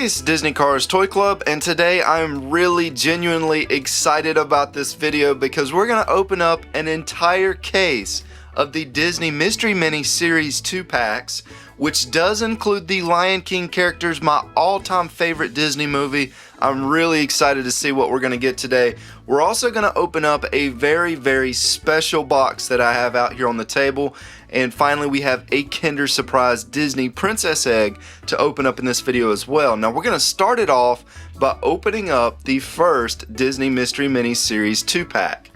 it's Disney Cars Toy Club, and today I'm really genuinely excited about this video because we're going to open up an entire case of the Disney Mystery Mini Series 2 packs, which does include the Lion King characters, my all-time favorite Disney movie. I'm really excited to see what we're going to get today. We're also going to open up a very, very special box that I have out here on the table. And finally, we have a Kinder Surprise Disney Princess Egg to open up in this video as well. Now, we're going to start it off by opening up the first Disney Mystery Mini Series 2 pack.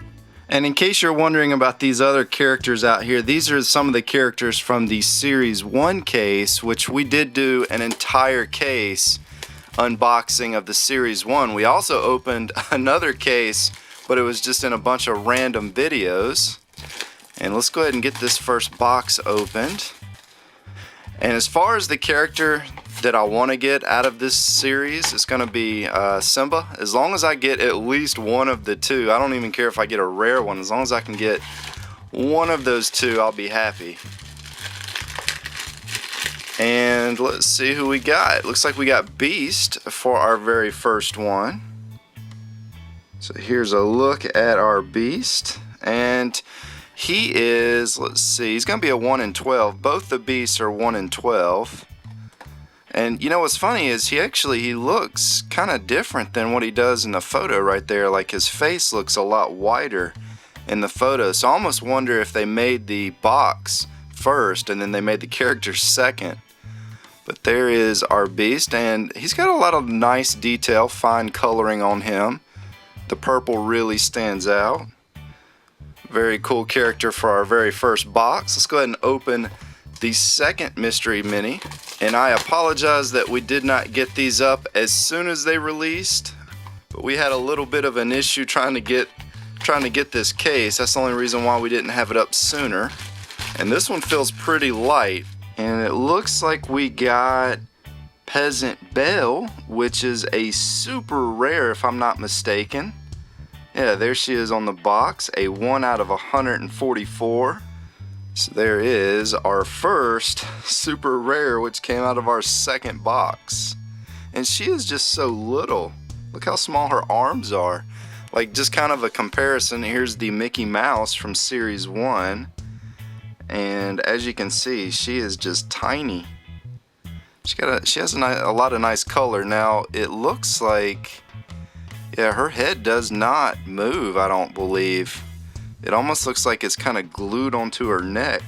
And in case you're wondering about these other characters out here, these are some of the characters from the Series 1 case, which we did do an entire case unboxing of the Series 1. We also opened another case, but it was just in a bunch of random videos. And let's go ahead and get this first box opened. And as far as the character that I want to get out of this series, it's going to be Simba. As long as I get at least one of the two, I don't even care if I get a rare one. As long as I can get one of those two, I'll be happy. And let's see who we got. Looks like we got Beast for our very first one. So here's a look at our Beast. And he is, let's see, he's going to be a 1 in 12. Both the Beasts are 1 in 12. And you know what's funny is he looks kind of different than what he does in the photo right there. Like his face looks a lot wider in the photo. So I almost wonder if they made the box first and then they made the character second. But there is our Beast, and he's got a lot of nice detail, fine coloring on him. The purple really stands out. Very cool character for our very first box. Let's go ahead and open the second Mystery Mini. And I apologize that we did not get these up as soon as they released, but we had a little bit of an issue trying to get this case. That's the only reason why we didn't have it up sooner. And this one feels pretty light. And it looks like we got Peasant Belle, which is a super rare if I'm not mistaken. Yeah, there she is on the box, a 1 out of 144. So there is our first super rare, which came out of our second box. And she is just so little. Look how small her arms are. Like, just kind of a comparison, here's the Mickey Mouse from Series 1. And as you can see, she is just tiny. She has a lot of nice color. Now, it looks like, yeah, her head does not move, I don't believe. It almost looks like it's kind of glued onto her neck.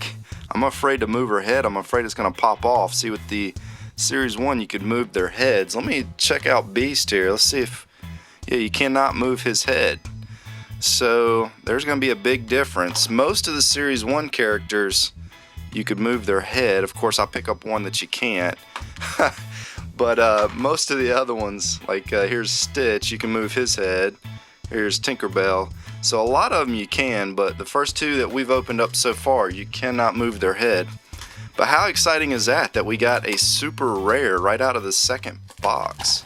I'm afraid to move her head. I'm afraid it's going to pop off. See, with the Series 1, you could move their heads. Let me check out Beast here. Let's see if, yeah, you cannot move his head. So there's going to be a big difference. Most of the Series 1 characters, you could move their head. Of course, I'll pick up one that you can't. But most of the other ones, like here's Stitch, you can move his head. Here's Tinkerbell. So a lot of them you can, but the first two that we've opened up so far, you cannot move their head. But how exciting is that we got a super rare right out of the second box.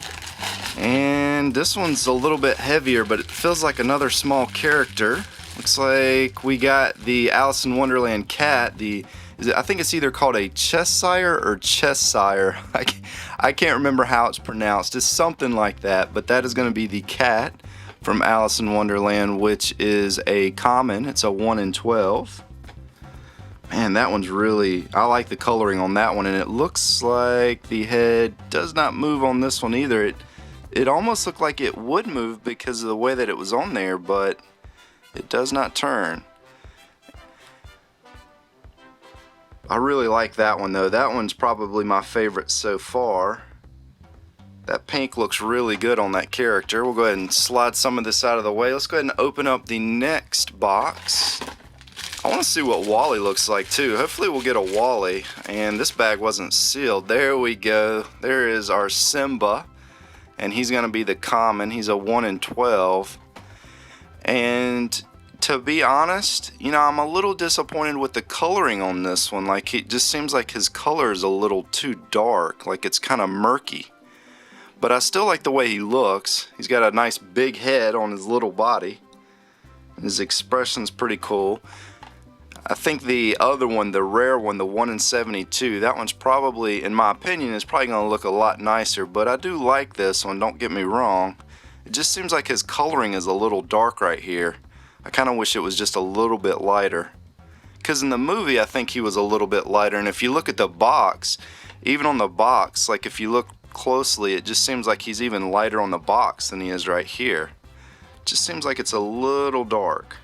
And this one's a little bit heavier, but it feels like another small character. Looks like we got the Alice in Wonderland cat. I think it's either called a Cheshire or Cheshire. I can't remember how it's pronounced. It's something like that, but that is going to be the cat from Alice in Wonderland, which is a common. It's a 1 in 12. Man, that one's really, I like the coloring on that one, and it looks like the head does not move on this one either. It almost looked like it would move because of the way that it was on there, but it does not turn. I really like that one though. That one's probably my favorite so far. That pink looks really good on that character. We'll go ahead and slide some of this out of the way. Let's go ahead and open up the next box. I want to see what Wally looks like too. Hopefully we'll get a Wally. And this bag wasn't sealed. There we go. There is our Simba. And he's going to be the common. He's a 1 in 12. And to be honest, you know, I'm a little disappointed with the coloring on this one. Like, it just seems like his color is a little too dark. Like, it's kind of murky. But I still like the way he looks. He's got a nice big head on his little body. His expression's pretty cool. I think the other one, the rare one, the 1 in 72, that one's probably, in my opinion, is probably going to look a lot nicer. But I do like this one, don't get me wrong. It just seems like his coloring is a little dark right here. I kind of wish it was just a little bit lighter. Because in the movie, I think he was a little bit lighter. And if you look at the box, even on the box, like if you look closely, it just seems like he's even lighter on the box than he is right here. It just seems like it's a little dark.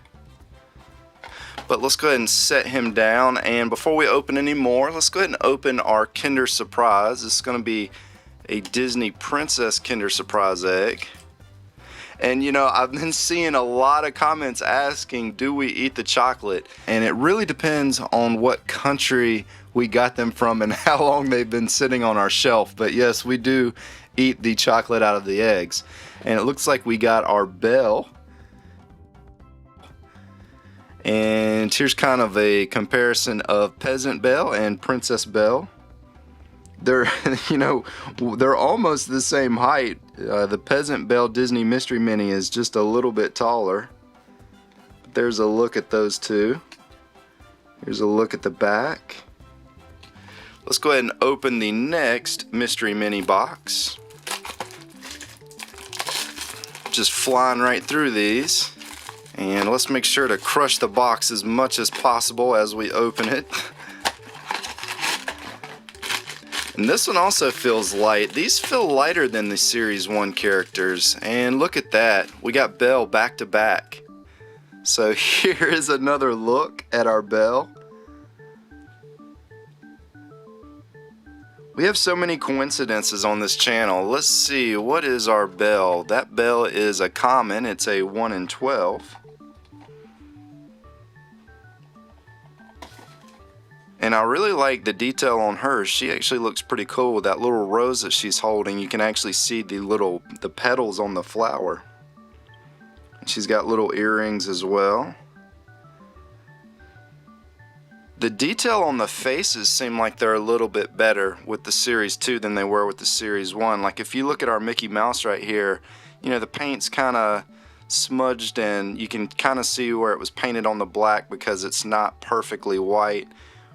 But let's go ahead and set him down. And before we open any more, let's go ahead and open our Kinder Surprise. This is going to be a Disney Princess Kinder Surprise egg. And you know, I've been seeing a lot of comments asking, do we eat the chocolate? And it really depends on what country we got them from and how long they've been sitting on our shelf. But yes, we do eat the chocolate out of the eggs. And it looks like we got our Belle. And here's kind of a comparison of Peasant Belle and Princess Belle. They're, you know, they're almost the same height. The Peasant Belle Disney Mystery Mini is just a little bit taller. But there's a look at those two. Here's a look at the back. Let's go ahead and open the next Mystery Mini box. Just flying right through these. And let's make sure to crush the box as much as possible as we open it. And this one also feels light. These feel lighter than the Series 1 characters. And look at that. We got Belle back to back. So here is another look at our Belle. We have so many coincidences on this channel. Let's see, what is our Belle? That Belle is a common. It's a 1 in 12. And I really like the detail on her. She actually looks pretty cool with that little rose that she's holding. You can actually see the petals on the flower. She's got little earrings as well. The detail on the faces seem like they're a little bit better with the Series 2 than they were with the Series 1. Like if you look at our Mickey Mouse right here, you know, the paint's kind of smudged and you can kind of see where it was painted on the black because it's not perfectly white.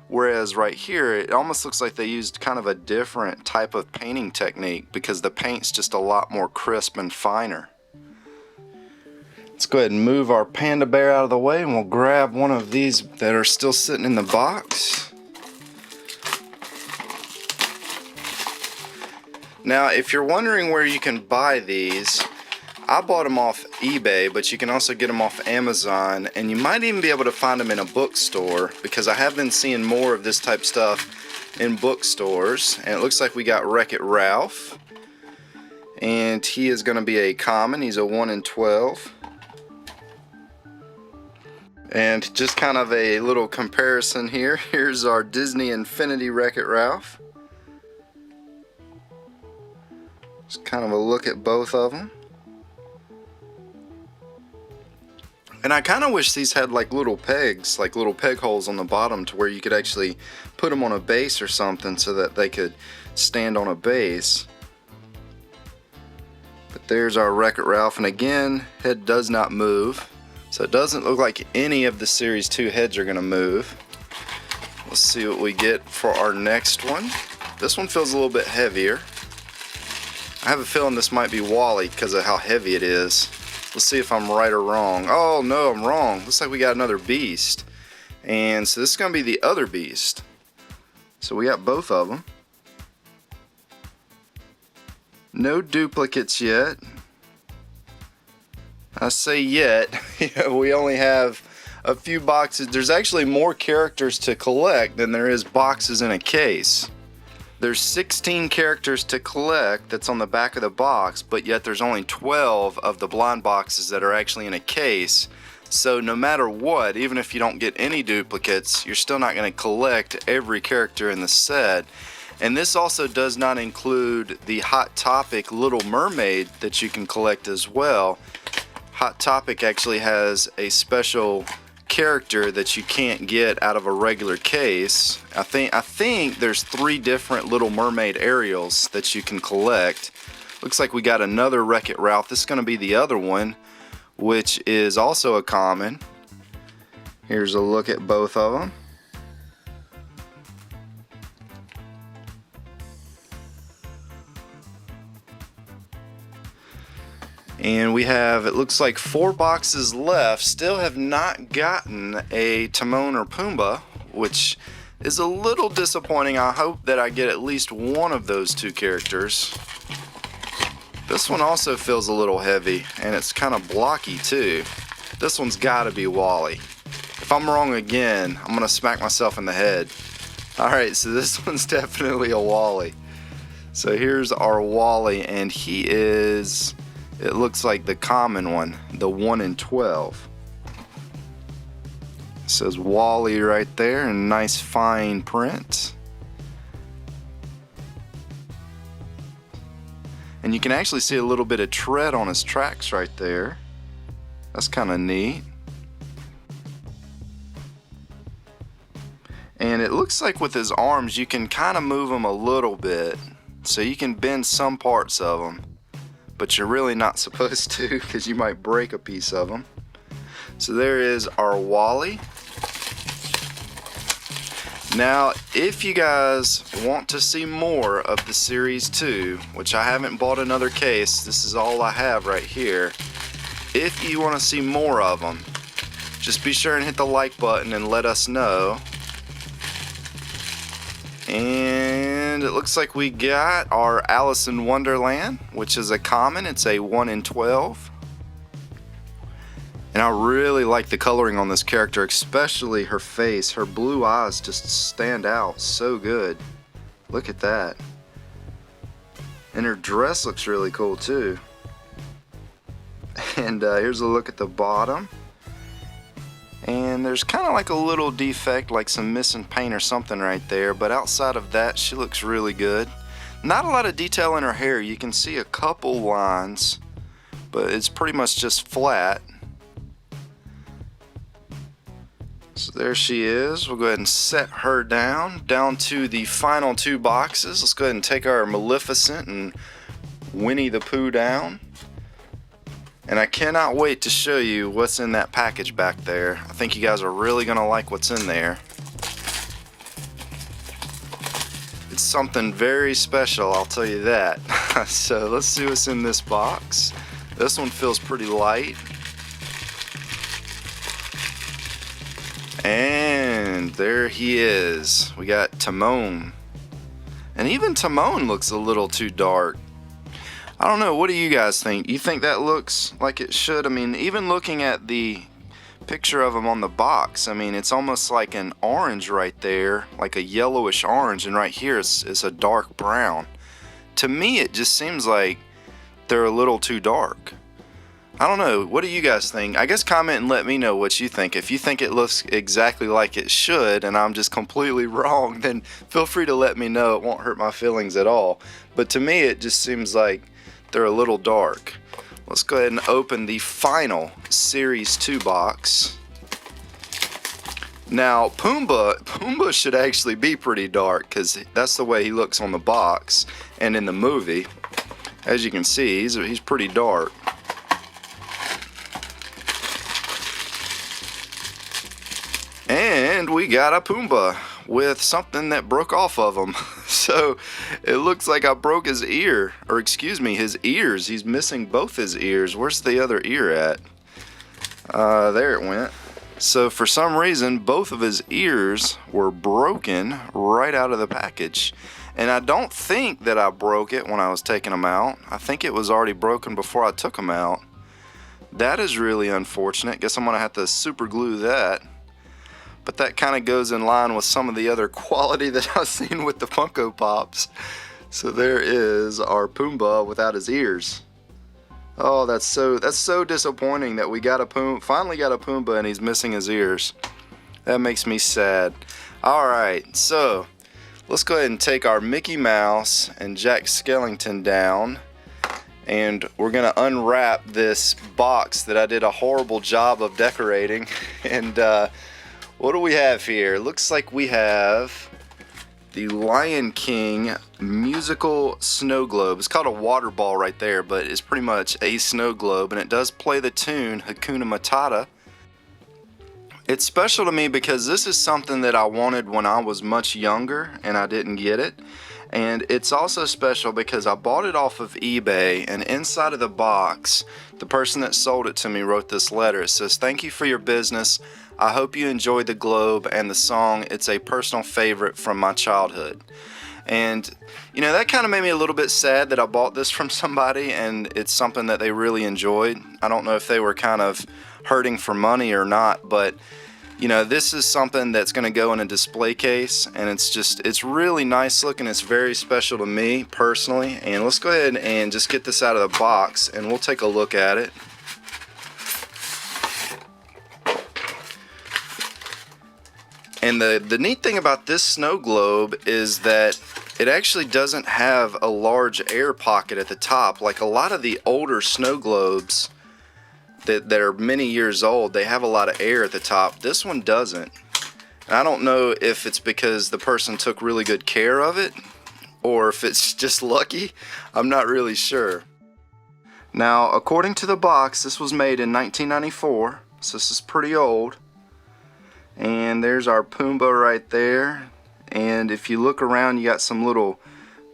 Whereas right here, it almost looks like they used kind of a different type of painting technique because the paint's just a lot more crisp and finer. Let's go ahead and move our Panda Bear out of the way and we'll grab one of these that are still sitting in the box. Now, if you're wondering where you can buy these, I bought them off eBay, but you can also get them off Amazon, and you might even be able to find them in a bookstore because I have been seeing more of this type stuff in bookstores. And it looks like we got Wreck-It Ralph, and he is going to be a common. He's a 1 in 12. And just kind of a little comparison here. Here's our Disney Infinity Wreck-It Ralph. Just kind of a look at both of them. And I kind of wish these had like little pegs, like little peg holes on the bottom to where you could actually put them on a base or something so that they could stand on a base. But there's our Wreck-It Ralph, and again, head does not move. So it doesn't look like any of the Series 2 heads are going to move. Let's see what we get for our next one. This one feels a little bit heavier. I have a feeling this might be Wally because of how heavy it is. Let's see if I'm right or wrong. Oh no, I'm wrong. Looks like we got another Beast. And so this is going to be the other Beast. So we got both of them. No duplicates yet. I say yet. We only have a few boxes. There's actually more characters to collect than there is boxes in a case. There's 16 characters to collect that's on the back of the box, but yet there's only 12 of the blind boxes that are actually in a case. So no matter what, even if you don't get any duplicates, you're still not going to collect every character in the set. And this also does not include the Hot Topic Little Mermaid that you can collect as well. Hot Topic actually has a special character that you can't get out of a regular case. I think there's 3 different Little Mermaid Ariels that you can collect. Looks like we got another Wreck-It Ralph. This is going to be the other one, which is also a common. Here's a look at both of them. And we have, it looks like 4 boxes left. Still have not gotten a Timon or Pumbaa, which is a little disappointing. I hope that I get at least one of those 2 characters. This one also feels a little heavy, and it's kind of blocky too. This one's got to be Wally. If I'm wrong again, I'm going to smack myself in the head. Alright, so this one's definitely a Wally. So here's our Wally, and he is, it looks like the common one, the 1 in 12. It says Wally right there in nice fine print. And you can actually see a little bit of tread on his tracks right there. That's kind of neat. And it looks like with his arms you can kind of move them a little bit. So you can bend some parts of them. But you're really not supposed to, because you might break a piece of them. So there is our Wally. Now, if you guys want to see more of the Series 2, which I haven't bought another case, this is all I have right here. If you want to see more of them, just be sure and hit the like button and let us know. And it looks like we got our Alice in Wonderland, which is a common. It's a 1 in 12. And I really like the coloring on this character, especially her face. Her blue eyes just stand out so good. Look at that. And her dress looks really cool too. And here's a look at the bottom. And there's kind of like a little defect, like some missing paint or something right there. But outside of that, she looks really good. Not a lot of detail in her hair. You can see a couple lines, but it's pretty much just flat. So there she is. We'll go ahead and set her down to the final 2 boxes. Let's go ahead and take our Maleficent and Winnie the Pooh down. And I cannot wait to show you what's in that package back there. I think you guys are really going to like what's in there. It's something very special, I'll tell you that. So let's see what's in this box. This one feels pretty light. And there he is. We got Timon. And even Timon looks a little too dark. I don't know, what do you guys think? You think that looks like it should? I mean, even looking at the picture of him on the box, I mean, it's almost like an orange right there, like a yellowish orange, and right here it's a dark brown. To me, it just seems like they're a little too dark. I don't know, what do you guys think? I guess comment and let me know what you think. If you think it looks exactly like it should and I'm just completely wrong, then feel free to let me know. It won't hurt my feelings at all. But to me, it just seems like they're a little dark. Let's go ahead and open the final Series 2 box. Now, Pumbaa should actually be pretty dark, because that's the way he looks on the box and in the movie. As you can see, he's pretty dark. And we got a Pumbaa with something that broke off of him. So it looks like I broke his ear, or excuse me, his ears. He's missing both his ears. Where's the other ear at? There it went. So for some reason, both of his ears were broken right out of the package. And I don't think that I broke it when I was taking them out. I think it was already broken before I took them out. That is really unfortunate. Guess I'm gonna have to super glue that. But that kind of goes in line with some of the other quality that I've seen with the Funko Pops. So there is our Pumbaa without his ears. Oh, that's so disappointing that we finally got a Pumbaa and he's missing his ears. That makes me sad. Alright, so let's go ahead and take our Mickey Mouse and Jack Skellington down. And we're going to unwrap this box that I did a horrible job of decorating. And what do we have here? Looks like we have the Lion King musical snow globe. It's called a water ball right there, but it's pretty much a snow globe, and it does play the tune Hakuna Matata. It's special to me because this is something that I wanted when I was much younger and I didn't get it. And it's also special because I bought it off of eBay, and inside of the box, the person that sold it to me wrote this letter. It says, "Thank you for your business. I hope you enjoyed the globe and the song. It's a personal favorite from my childhood." And you know, that kind of made me a little bit sad that I bought this from somebody and it's something that they really enjoyed. I don't know if they were kind of hurting for money or not, but you know, this is something that's going to go in a display case, and it's really nice looking. It's very special to me personally. And let's go ahead and just get this out of the box and we'll take a look at it. And the neat thing about this snow globe is that it actually doesn't have a large air pocket at the top. Like a lot of the older snow globes that are many years old, they have a lot of air at the top. This one doesn't. And I don't know if it's because the person took really good care of it or if it's just lucky. I'm not really sure. Now, according to the box, this was made in 1994, so this is pretty old. And there's our Pumbaa right there. And if you look around, you got some little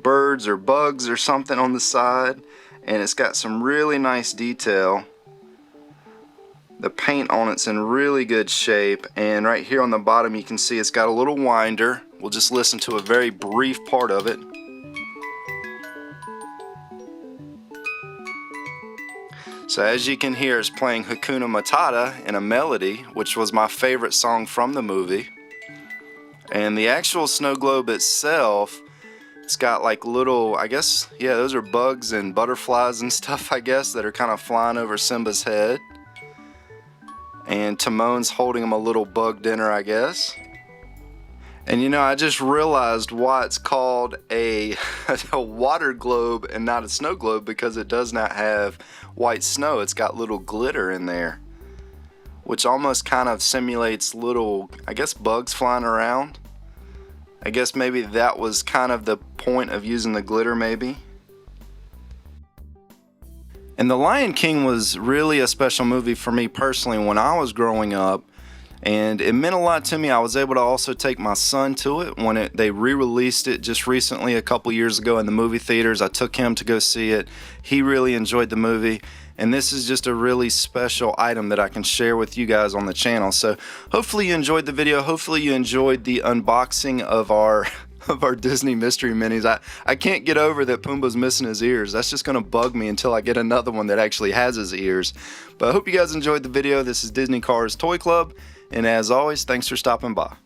birds or bugs or something on the side. And it's got some really nice detail. The paint on it's in really good shape, and right here on the bottom you can see it's got a little winder. We'll just listen to a very brief part of it. So as you can hear, it's playing Hakuna Matata in a melody, which was my favorite song from the movie. And the actual snow globe itself, it's got like little, I guess, yeah, those are bugs and butterflies and stuff, I guess, that are kind of flying over Simba's head. And Timon's holding him a little bug dinner, I guess. And you know, I just realized why it's called a water globe and not a snow globe, because it does not have white snow. It's got little glitter in there, which almost kind of simulates little, I guess, bugs flying around. I guess maybe that was kind of the point of using the glitter, maybe. And The Lion King was really a special movie for me personally when I was growing up, and it meant a lot to me. I was able to also take my son to it when they re-released it just recently a couple years ago in the movie theaters. I took him to go see it. He really enjoyed the movie, and this is just a really special item that I can share with you guys on the channel. So hopefully you enjoyed the video. Hopefully you enjoyed the unboxing of our Disney Mystery Minis. I can't get over that Pumbaa's missing his ears. That's just going to bug me until I get another one that actually has his ears. But I hope you guys enjoyed the video. This is Disney Cars Toy Club, and as always, thanks for stopping by.